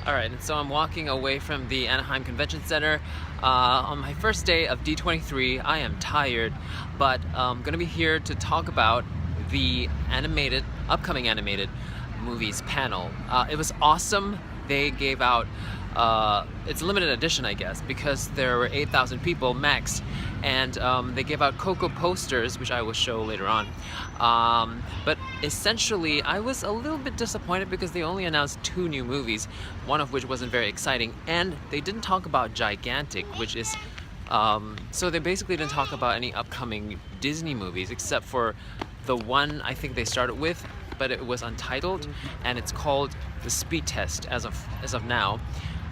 Alright, and so I'm walking away from the Anaheim Convention Center on my first day of D23. I am tired, but I'm gonna be here to talk about the upcoming animated movies panel. It was awesome. They gave out, it's a limited edition, I guess, because there were 8,000 people max, and they gave out Coco posters, which I will show later on. But essentially, I was a little bit disappointed because they only announced 2 new movies, one of which wasn't very exciting, and they didn't talk about Gigantic, which is, so they basically didn't talk about any upcoming Disney movies, except for the one I think they started with, but it was untitled, and it's called The Speed Test as of now,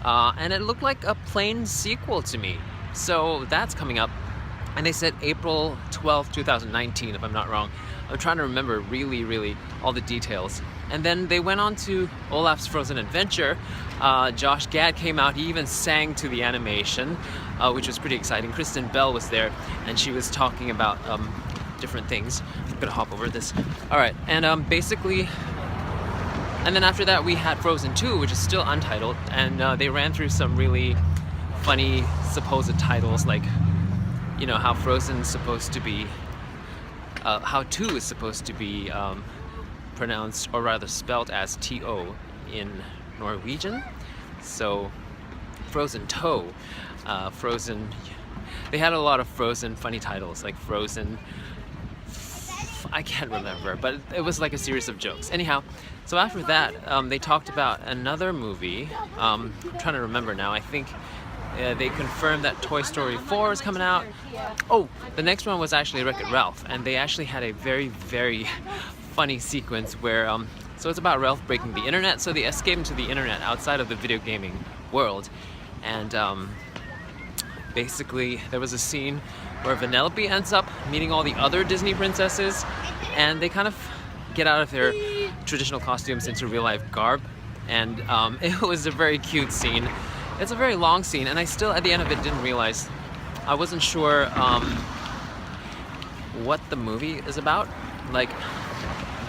and it looked like a plain sequel to me. So that's coming up, and they said April 12th, 2019, if I'm not wrong. I'm trying to remember really all the details. And then they went on to Olaf's Frozen Adventure. Josh Gad came out. He even sang to the animation, which was pretty exciting. Kristen Bell was there, and she was talking about different things. I'm gonna hop over this. All right, and basically, and then after that we had Frozen 2, which is still untitled, and they ran through some really funny supposed titles, like, you know, how Frozen's supposed to be, how 2 is supposed to be pronounced, or rather spelled as T-O in Norwegian. So Frozen Toe, Frozen, they had a lot of Frozen funny titles, like Frozen, I can't remember, but it was like a series of jokes. Anyhow, so after that, they talked about another movie. I'm trying to remember now. I think they confirmed that Toy Story 4 is coming out. Oh, the next one was actually Wreck-It Ralph, and they actually had a very funny sequence where, so it's about Ralph breaking the internet, so they escape into the internet outside of the video gaming world, and basically there was a scene where Vanellope ends up meeting all the other Disney princesses, and they kind of get out of their traditional costumes into real life garb, and it was a very cute scene. It's a very long scene, and I still at the end of it didn't realize, I wasn't sure what the movie is about. Like,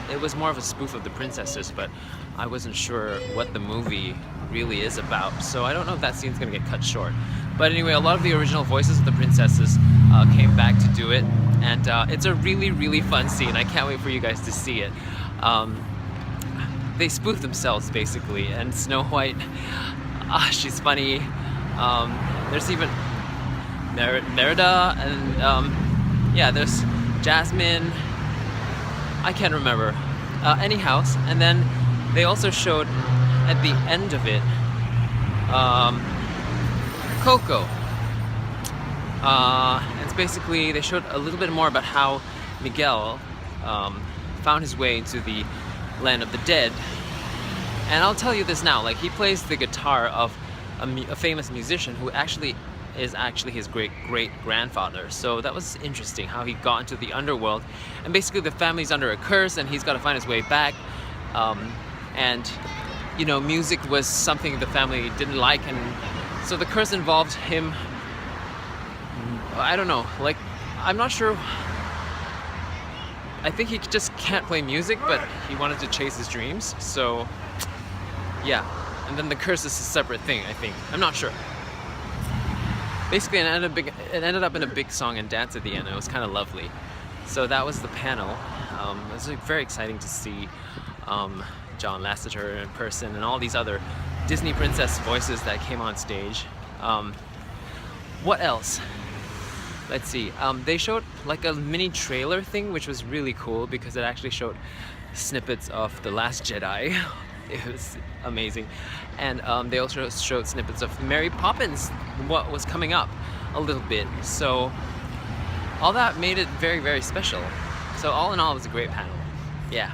it was more of a spoof of the princesses, but I wasn't sure what the movie really is about, so I don't know if that scene's gonna get cut short. But anyway, a lot of the original voices of the princesses came back to do it, and it's a really fun scene. I can't wait for you guys to see it. They spoof themselves basically, and Snow White, she's funny. There's even Merida, and yeah, there's Jasmine. I can't remember. Anyhow, and then they also showed at the end of it Coco. It's basically, they showed a little bit more about how Miguel found his way into the land of the dead. And I'll tell you this now, like, he plays the guitar of a famous musician who is actually his great-grandfather. So that was interesting, how he got into the underworld. And basically the family's under a curse, and he's got to find his way back. And, you know, music was something the family didn't like, and so the curse involved him, I don't know, like, I'm not sure. I think he just can't play music, but he wanted to chase his dreams, so yeah. And then the curse is a separate thing, I think. I'm not sure. Basically, it ended up in a big song and dance at the end. It was kind of lovely. So that was the panel. It was very exciting to see John Lasseter in person and all these other Disney princess voices that came on stage. What else? Let's see. They showed like a mini trailer thing, which was really cool because it actually showed snippets of The Last Jedi. It was amazing. And they also showed snippets of Mary Poppins, what was coming up a little bit. So all that made it very special. So all in all, it was a great panel. Yeah.